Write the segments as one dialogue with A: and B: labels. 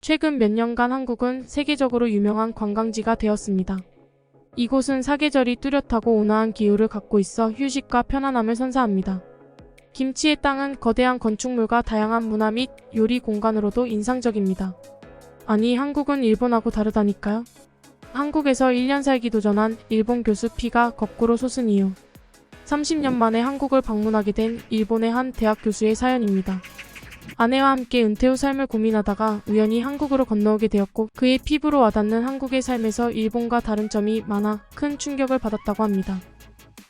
A: 최근 몇 년간 한국은 세계적으로 유명한 관광지가 되었습니다. 이곳은 사계절이 뚜렷하고 온화한 기후를 갖고 있어 휴식과 편안함을 선사합니다. 김치의 땅은 거대한 건축물과 다양한 문화 및 요리 공간으로도 인상적입니다. 아니, 한국은 일본하고 다르다니까요? 한국에서 1년 살기 도전한 일본 교수 피가 거꾸로 솟은 이유. 30년 만에 한국을 방문하게 된 일본의 한 대학 교수의 사연입니다. 아내와 함께 은퇴 후 삶을 고민하다가 우연히 한국으로 건너오게 되었고 그의 피부로 와닿는 한국의 삶에서 일본과 다른 점이 많아 큰 충격을 받았다고 합니다.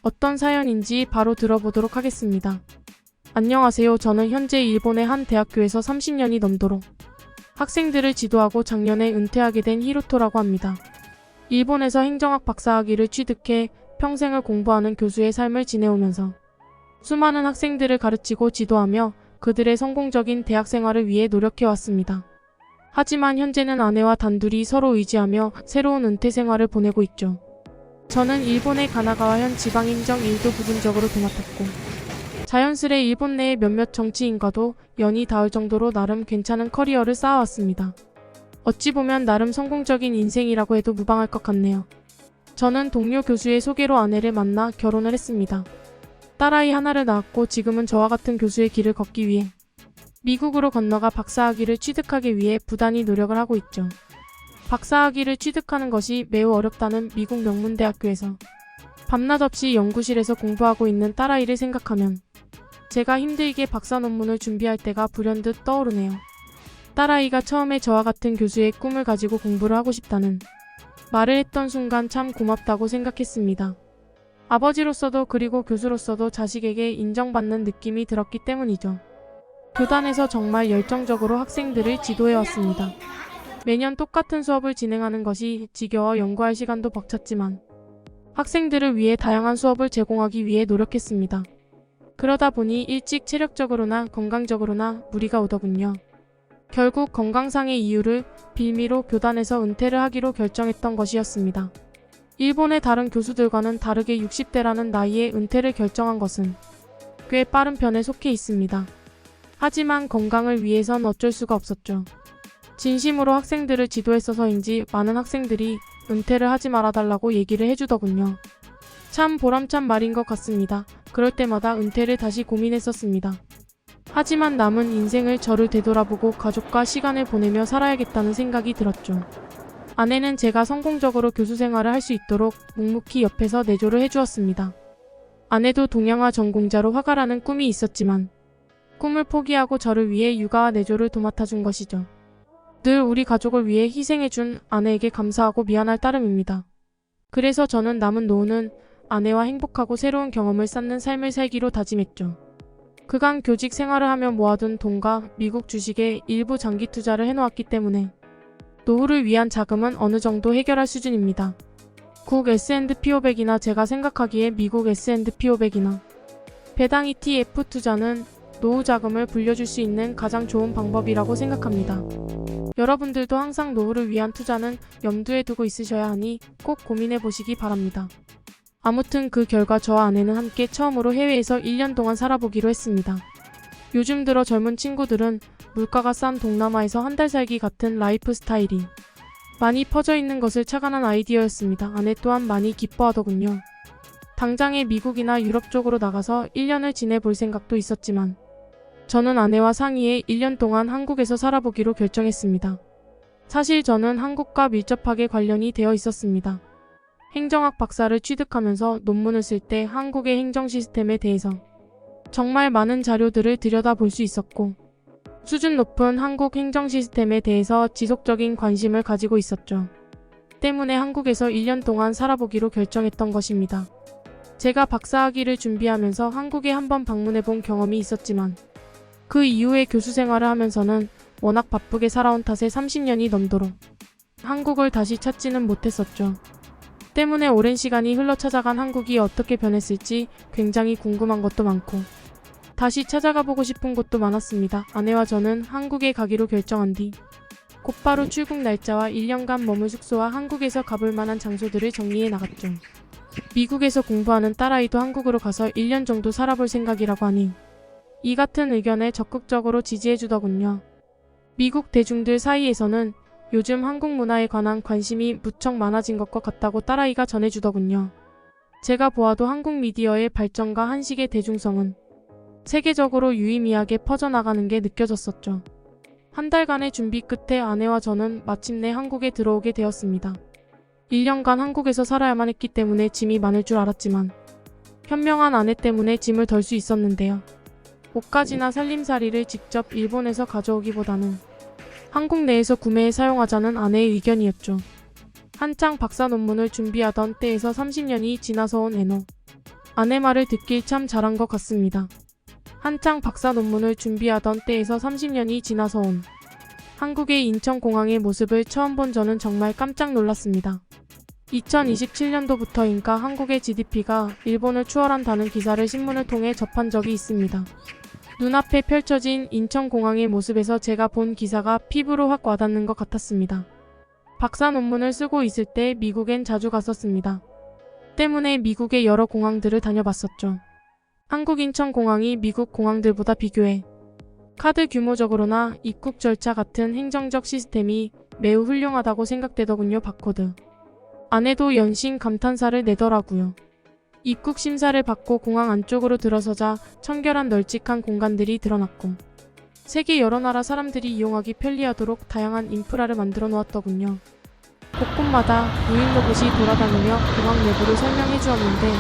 A: 어떤 사연인지 바로 들어보도록 하겠습니다. 안녕하세요. 저는 현재 일본의 한 대학교에서 30년이 넘도록 학생들을 지도하고 작년에 은퇴하게 된 히로토라고 합니다. 일본에서 행정학 박사학위를 취득해 평생을 공부하는 교수의 삶을 지내오면서 수많은 학생들을 가르치고 지도하며 그들의 성공적인 대학 생활을 위해 노력해왔습니다. 하지만 현재는 아내와 단둘이 서로 의지하며 새로운 은퇴 생활을 보내고 있죠. 저는 일본의 가나가와현 지방행정 일도 부분적으로 도맡았고 자연스레 일본 내의 몇몇 정치인과도 연이 닿을 정도로 나름 괜찮은 커리어를 쌓아왔습니다. 어찌 보면 나름 성공적인 인생이라고 해도 무방할 것 같네요. 저는 동료 교수의 소개로 아내를 만나 결혼을 했습니다. 딸아이 하나를 낳았고 지금은 저와 같은 교수의 길을 걷기 위해 미국으로 건너가 박사학위를 취득하기 위해 부단히 노력을 하고 있죠. 박사학위를 취득하는 것이 매우 어렵다는 미국 명문대학교에서 밤낮 없이 연구실에서 공부하고 있는 딸아이를 생각하면 제가 힘들게 박사 논문을 준비할 때가 불현듯 떠오르네요. 딸아이가 처음에 저와 같은 교수의 꿈을 가지고 공부를 하고 싶다는 말을 했던 순간 참 고맙다고 생각했습니다. 아버지로서도 그리고 교수로서도 자식에게 인정받는 느낌이 들었기 때문이죠. 교단에서 정말 열정적으로 학생들을 지도해왔습니다. 매년 똑같은 수업을 진행하는 것이 지겨워 연구할 시간도 벅찼지만 학생들을 위해 다양한 수업을 제공하기 위해 노력했습니다. 그러다 보니 일찍 체력적으로나 건강적으로나 무리가 오더군요. 결국 건강상의 이유를 빌미로 교단에서 은퇴를 하기로 결정했던 것이었습니다. 일본의 다른 교수들과는 다르게 60대라는 나이에 은퇴를 결정한 것은 꽤 빠른 편에 속해 있습니다. 하지만 건강을 위해선 어쩔 수가 없었죠. 진심으로 학생들을 지도했어서인지 많은 학생들이 은퇴를 하지 말아달라고 얘기를 해주더군요. 참 보람찬 말인 것 같습니다. 그럴 때마다 은퇴를 다시 고민했었습니다. 하지만 남은 인생을 저를 되돌아보고 가족과 시간을 보내며 살아야겠다는 생각이 들었죠. 아내는 제가 성공적으로 교수 생활을 할 수 있도록 묵묵히 옆에서 내조를 해주었습니다. 아내도 동양화 전공자로 화가라는 꿈이 있었지만 꿈을 포기하고 저를 위해 육아와 내조를 도맡아준 것이죠. 늘 우리 가족을 위해 희생해준 아내에게 감사하고 미안할 따름입니다. 그래서 저는 남은 노후는 아내와 행복하고 새로운 경험을 쌓는 삶을 살기로 다짐했죠. 그간 교직 생활을 하며 모아둔 돈과 미국 주식에 일부 장기 투자를 해놓았기 때문에 노후를 위한 자금은 어느 정도 해결할 수준입니다. 국 S&P 500이나 제가 생각하기에 미국 S&P 500이나 배당 ETF 투자는 노후 자금을 불려줄 수 있는 가장 좋은 방법이라고 생각합니다. 여러분들도 항상 노후를 위한 투자는 염두에 두고 있으셔야 하니 꼭 고민해 보시기 바랍니다. 아무튼 그 결과 저와 아내는 함께 처음으로 해외에서 1년 동안 살아보기로 했습니다. 요즘 들어 젊은 친구들은 물가가 싼 동남아에서 한 달 살기 같은 라이프 스타일이 많이 퍼져 있는 것을 착안한 아이디어였습니다. 아내 또한 많이 기뻐하더군요. 당장에 미국이나 유럽 쪽으로 나가서 1년을 지내볼 생각도 있었지만 저는 아내와 상의해 1년 동안 한국에서 살아보기로 결정했습니다. 사실 저는 한국과 밀접하게 관련이 되어 있었습니다. 행정학 박사를 취득하면서 논문을 쓸 때 한국의 행정 시스템에 대해서 정말 많은 자료들을 들여다볼 수 있었고 수준 높은 한국 행정 시스템에 대해서 지속적인 관심을 가지고 있었죠. 때문에 한국에서 1년 동안 살아보기로 결정했던 것입니다. 제가 박사학위를 준비하면서 한국에 한번 방문해본 경험이 있었지만 그 이후에 교수 생활을 하면서는 워낙 바쁘게 살아온 탓에 30년이 넘도록 한국을 다시 찾지는 못했었죠. 때문에 오랜 시간이 흘러 찾아간 한국이 어떻게 변했을지 굉장히 궁금한 것도 많고 다시 찾아가 보고 싶은 곳도 많았습니다. 아내와 저는 한국에 가기로 결정한 뒤 곧바로 출국 날짜와 1년간 머물 숙소와 한국에서 가볼 만한 장소들을 정리해 나갔죠. 미국에서 공부하는 딸아이도 한국으로 가서 1년 정도 살아볼 생각이라고 하니 이 같은 의견에 적극적으로 지지해 주더군요. 미국 대중들 사이에서는 요즘 한국 문화에 관한 관심이 무척 많아진 것과 같다고 딸아이가 전해주더군요. 제가 보아도 한국 미디어의 발전과 한식의 대중성은 세계적으로 유의미하게 퍼져나가는 게 느껴졌었죠. 한 달간의 준비 끝에 아내와 저는 마침내 한국에 들어오게 되었습니다. 1년간 한국에서 살아야만 했기 때문에 짐이 많을 줄 알았지만 현명한 아내 때문에 짐을 덜 수 있었는데요. 옷가지나 살림살이를 직접 일본에서 가져오기보다는 한국 내에서 구매해 사용하자는 아내의 의견이었죠. 한창 박사 논문을 준비하던 때에서 30년이 지나서 온 애노. 아내 말을 듣길 참 잘한 것 같습니다. 한창 박사 논문을 준비하던 때에서 30년이 지나서 온 한국의 인천공항의 모습을 처음 본 저는 정말 깜짝 놀랐습니다. 2027년도부터인가 한국의 GDP가 일본을 추월한다는 기사를 신문을 통해 접한 적이 있습니다. 눈앞에 펼쳐진 인천공항의 모습에서 제가 본 기사가 피부로 확 와닿는 것 같았습니다. 박사 논문을 쓰고 있을 때 미국엔 자주 갔었습니다. 때문에 미국의 여러 공항들을 다녀봤었죠. 한국 인천공항이 미국 공항들보다 비교해 카드 규모적으로나 입국 절차 같은 행정적 시스템이 매우 훌륭하다고 생각되더군요. 바코드. 아내도 연신 감탄사를 내더라고요. 입국 심사를 받고 공항 안쪽으로 들어서자 청결한 널찍한 공간들이 드러났고 세계 여러 나라 사람들이 이용하기 편리하도록 다양한 인프라를 만들어 놓았더군요. 곳곳마다 무인 로봇이 돌아다니며 공항 내부를 설명해 주었는데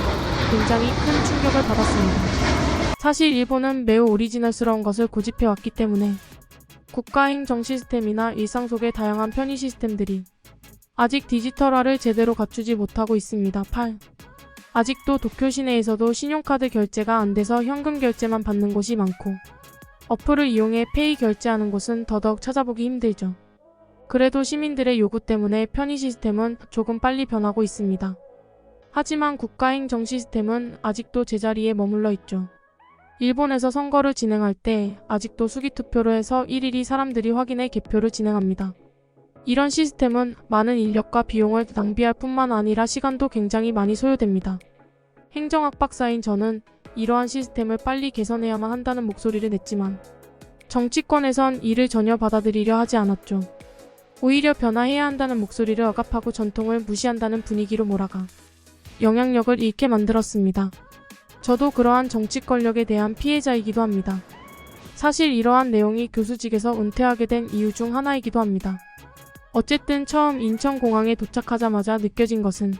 A: 굉장히 큰 충격을 받았습니다. 사실 일본은 매우 오리지널스러운 것을 고집해 왔기 때문에 국가 행정 시스템이나 일상 속의 다양한 편의 시스템들이 아직 디지털화를 제대로 갖추지 못하고 있습니다. 8. 아직도 도쿄 시내에서도 신용카드 결제가 안 돼서 현금 결제만 받는 곳이 많고 어플을 이용해 페이 결제하는 곳은 더더욱 찾아보기 힘들죠. 그래도 시민들의 요구 때문에 편의 시스템은 조금 빨리 변하고 있습니다. 하지만 국가 행정 시스템은 아직도 제자리에 머물러 있죠. 일본에서 선거를 진행할 때 아직도 수기투표로 해서 일일이 사람들이 확인해 개표를 진행합니다. 이런 시스템은 많은 인력과 비용을 낭비할 뿐만 아니라 시간도 굉장히 많이 소요됩니다. 행정학 박사인 저는 이러한 시스템을 빨리 개선해야만 한다는 목소리를 냈지만 정치권에선 이를 전혀 받아들이려 하지 않았죠. 오히려 변화해야 한다는 목소리를 억압하고 전통을 무시한다는 분위기로 몰아가 영향력을 잃게 만들었습니다. 저도 그러한 정치 권력에 대한 피해자이기도 합니다. 사실 이러한 내용이 교수직에서 은퇴하게 된 이유 중 하나이기도 합니다. 어쨌든 처음 인천공항에 도착하자마자 느껴진 것은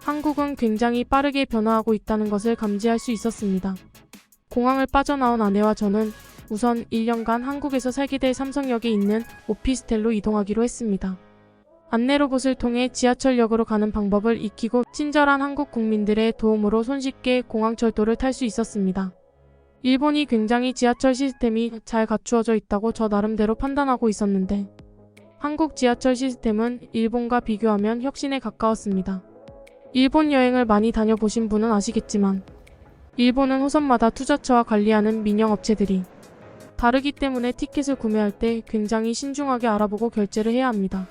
A: 한국은 굉장히 빠르게 변화하고 있다는 것을 감지할 수 있었습니다. 공항을 빠져나온 아내와 저는 우선 1년간 한국에서 살게 될 삼성역에 있는 오피스텔로 이동하기로 했습니다. 안내 로봇을 통해 지하철역으로 가는 방법을 익히고 친절한 한국 국민들의 도움으로 손쉽게 공항철도를 탈 수 있었습니다. 일본이 굉장히 지하철 시스템이 잘 갖추어져 있다고 저 나름대로 판단하고 있었는데 한국 지하철 시스템은 일본과 비교하면 혁신에 가까웠습니다. 일본 여행을 많이 다녀보신 분은 아시겠지만 일본은 호선마다 투자처와 관리하는 민영업체들이 다르기 때문에 티켓을 구매할 때 굉장히 신중하게 알아보고 결제를 해야 합니다.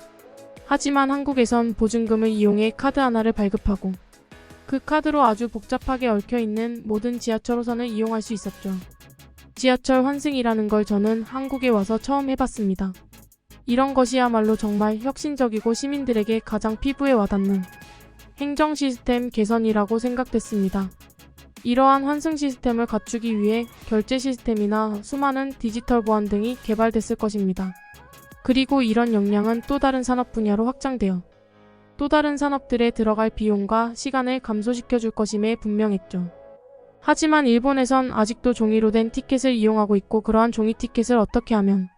A: 하지만 한국에선 보증금을 이용해 카드 하나를 발급하고 그 카드로 아주 복잡하게 얽혀있는 모든 지하철 호선을 이용할 수 있었죠. 지하철 환승이라는 걸 저는 한국에 와서 처음 해봤습니다. 이런 것이야말로 정말 혁신적이고 시민들에게 가장 피부에 와닿는 행정 시스템 개선이라고 생각됐습니다. 이러한 환승 시스템을 갖추기 위해 결제 시스템이나 수많은 디지털 보안 등이 개발됐을 것입니다. 그리고 이런 역량은 또 다른 산업 분야로 확장되어 또 다른 산업들에 들어갈 비용과 시간을 감소시켜 줄 것임에 분명했죠. 하지만 일본에선 아직도 종이로 된 티켓을 이용하고 있고 그러한 종이 티켓을 어떻게 하면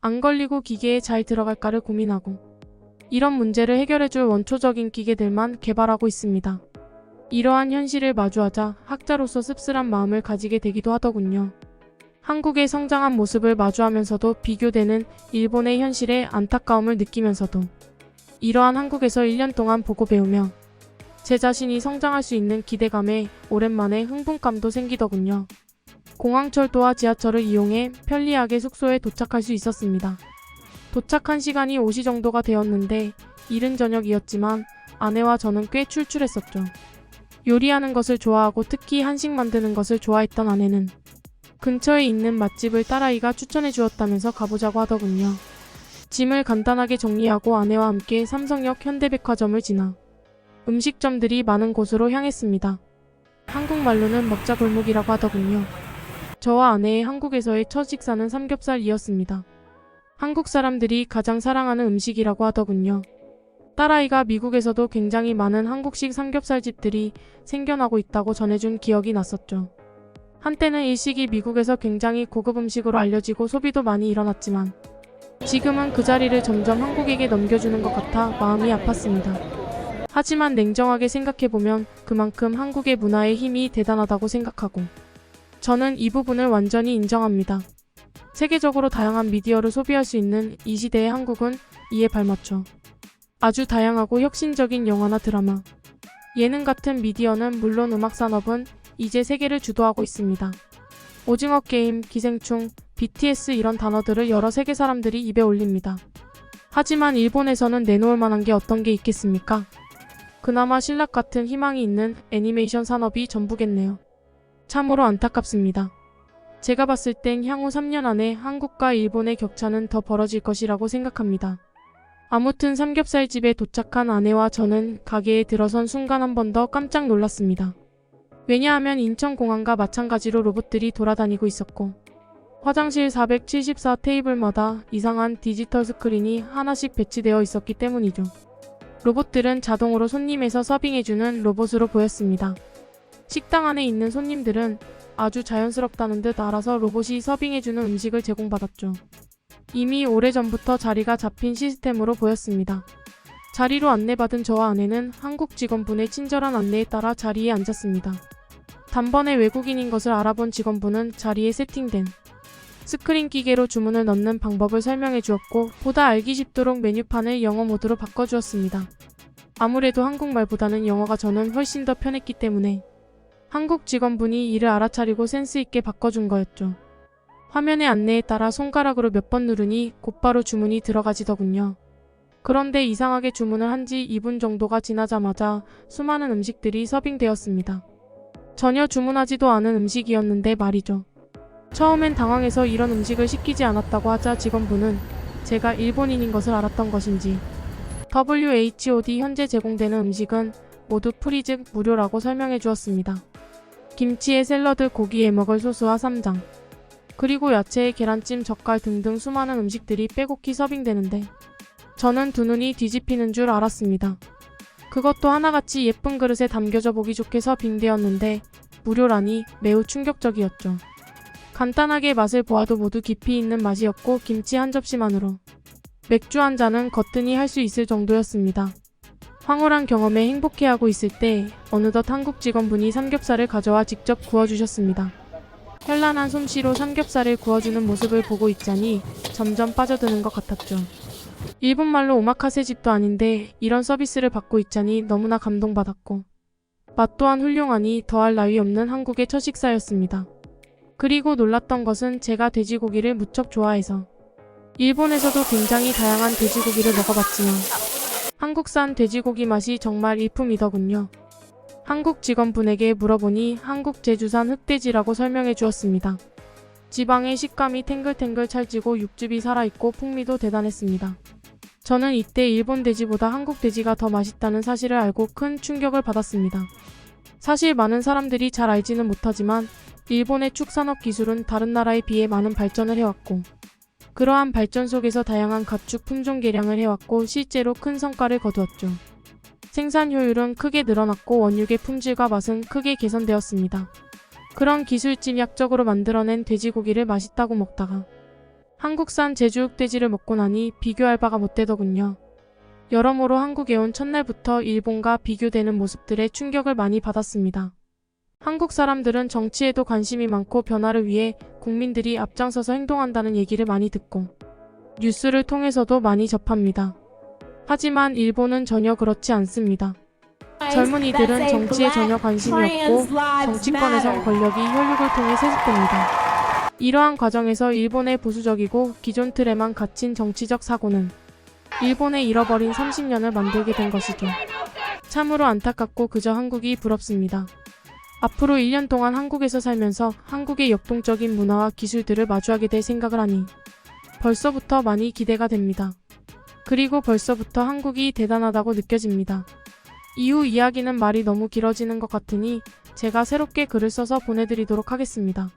A: 안 걸리고 기계에 잘 들어갈까를 고민하고 이런 문제를 해결해줄 원초적인 기계들만 개발하고 있습니다. 이러한 현실을 마주하자 학자로서 씁쓸한 마음을 가지게 되기도 하더군요. 한국의 성장한 모습을 마주하면서도 비교되는 일본의 현실에 안타까움을 느끼면서도 이러한 한국에서 1년 동안 보고 배우며 제 자신이 성장할 수 있는 기대감에 오랜만에 흥분감도 생기더군요. 공항철도와 지하철을 이용해 편리하게 숙소에 도착할 수 있었습니다. 도착한 시간이 5시 정도가 되었는데 이른 저녁이었지만 아내와 저는 꽤 출출했었죠. 요리하는 것을 좋아하고 특히 한식 만드는 것을 좋아했던 아내는 근처에 있는 맛집을 딸아이가 추천해 주었다면서 가보자고 하더군요. 짐을 간단하게 정리하고 아내와 함께 삼성역 현대백화점을 지나 음식점들이 많은 곳으로 향했습니다. 한국말로는 먹자골목이라고 하더군요. 저와 아내의 한국에서의 첫 식사는 삼겹살이었습니다. 한국 사람들이 가장 사랑하는 음식이라고 하더군요. 딸아이가 미국에서도 굉장히 많은 한국식 삼겹살집들이 생겨나고 있다고 전해준 기억이 났었죠. 한때는 일식이 미국에서 굉장히 고급 음식으로 알려지고 소비도 많이 일어났지만 지금은 그 자리를 점점 한국에게 넘겨주는 것 같아 마음이 아팠습니다. 하지만 냉정하게 생각해보면 그만큼 한국의 문화의 힘이 대단하다고 생각하고 저는 이 부분을 완전히 인정합니다. 세계적으로 다양한 미디어를 소비할 수 있는 이 시대의 한국은 이에 발맞춰 아주 다양하고 혁신적인 영화나 드라마, 예능 같은 미디어는 물론 음악 산업은 이제 세계를 주도하고 있습니다. 오징어 게임, 기생충, BTS 이런 단어들을 여러 세계 사람들이 입에 올립니다. 하지만 일본에서는 내놓을 만한 게 어떤 게 있겠습니까? 그나마 신락 같은 희망이 있는 애니메이션 산업이 전부겠네요. 참으로 안타깝습니다. 제가 봤을 땐 향후 3년 안에 한국과 일본의 격차는 더 벌어질 것이라고 생각합니다. 아무튼 삼겹살집에 도착한 아내와 저는 가게에 들어선 순간 한 번 더 깜짝 놀랐습니다. 왜냐하면 인천공항과 마찬가지로 로봇들이 돌아다니고 있었고 화장실 474 테이블마다 이상한 디지털 스크린이 하나씩 배치되어 있었기 때문이죠. 로봇들은 자동으로 손님에서 서빙해주는 로봇으로 보였습니다. 식당 안에 있는 손님들은 아주 자연스럽다는 듯 알아서 로봇이 서빙해주는 음식을 제공받았죠. 이미 오래전부터 자리가 잡힌 시스템으로 보였습니다. 자리로 안내받은 저와 아내는 한국 직원분의 친절한 안내에 따라 자리에 앉았습니다. 단번에 외국인인 것을 알아본 직원분은 자리에 세팅된 스크린 기계로 주문을 넣는 방법을 설명해 주었고 보다 알기 쉽도록 메뉴판을 영어 모드로 바꿔주었습니다. 아무래도 한국말보다는 영어가 저는 훨씬 더 편했기 때문에 한국 직원분이 이를 알아차리고 센스 있게 바꿔준 거였죠. 화면의 안내에 따라 손가락으로 몇 번 누르니 곧바로 주문이 들어가지더군요. 그런데 이상하게 주문을 한 지 2분 정도가 지나자마자 수많은 음식들이 서빙되었습니다. 전혀 주문하지도 않은 음식이었는데 말이죠. 처음엔 당황해서 이런 음식을 시키지 않았다고 하자 직원분은 제가 일본인인 것을 알았던 것인지 WHOD 현재 제공되는 음식은 모두 프리 즉 무료라고 설명해 주었습니다. 김치에 샐러드, 고기에 먹을 소스와 쌈장, 그리고 야채에 계란찜, 젓갈 등등 수많은 음식들이 빼곡히 서빙되는데 저는 두 눈이 뒤집히는 줄 알았습니다. 그것도 하나같이 예쁜 그릇에 담겨져 보기 좋게 서빙되었는데 무료라니 매우 충격적이었죠. 간단하게 맛을 보아도 모두 깊이 있는 맛이었고 김치 한 접시만으로 맥주 한 잔은 거뜬히 할 수 있을 정도였습니다. 황홀한 경험에 행복해하고 있을 때 어느덧 한국 직원분이 삼겹살을 가져와 직접 구워주셨습니다. 현란한 솜씨로 삼겹살을 구워주는 모습을 보고 있자니 점점 빠져드는 것 같았죠. 일본말로 오마카세 집도 아닌데 이런 서비스를 받고 있자니 너무나 감동받았고 맛 또한 훌륭하니 더할 나위 없는 한국의 첫 식사였습니다. 그리고 놀랐던 것은 제가 돼지고기를 무척 좋아해서 일본에서도 굉장히 다양한 돼지고기를 먹어봤지만 한국산 돼지고기 맛이 정말 일품이더군요. 한국 직원분에게 물어보니 한국 제주산 흑돼지라고 설명해 주었습니다. 지방의 식감이 탱글탱글 찰지고 육즙이 살아있고 풍미도 대단했습니다. 저는 이때 일본 돼지보다 한국 돼지가 더 맛있다는 사실을 알고 큰 충격을 받았습니다. 사실 많은 사람들이 잘 알지는 못하지만 일본의 축산업 기술은 다른 나라에 비해 많은 발전을 해왔고 그러한 발전 속에서 다양한 가축 품종 개량을 해왔고 실제로 큰 성과를 거두었죠. 생산 효율은 크게 늘어났고 원육의 품질과 맛은 크게 개선되었습니다. 그런 기술 집약적으로 만들어낸 돼지고기를 맛있다고 먹다가 한국산 제주 흑돼지를 먹고 나니 비교할 바가 못 되더군요. 여러모로 한국에 온 첫날부터 일본과 비교되는 모습들에 충격을 많이 받았습니다. 한국 사람들은 정치에도 관심이 많고 변화를 위해 국민들이 앞장서서 행동한다는 얘기를 많이 듣고 뉴스를 통해서도 많이 접합니다. 하지만 일본은 전혀 그렇지 않습니다. 젊은이들은 정치에 전혀 관심이 없고 정치권에선 권력이 혈육을 통해 세습됩니다. 이러한 과정에서 일본의 보수적이고 기존 틀에만 갇힌 정치적 사고는 일본의 잃어버린 30년을 만들게 된 것이죠. 참으로 안타깝고 그저 한국이 부럽습니다. 앞으로 1년 동안 한국에서 살면서 한국의 역동적인 문화와 기술들을 마주하게 될 생각을 하니 벌써부터 많이 기대가 됩니다. 그리고 벌써부터 한국이 대단하다고 느껴집니다. 이후 이야기는 말이 너무 길어지는 것 같으니 제가 새롭게 글을 써서 보내드리도록 하겠습니다.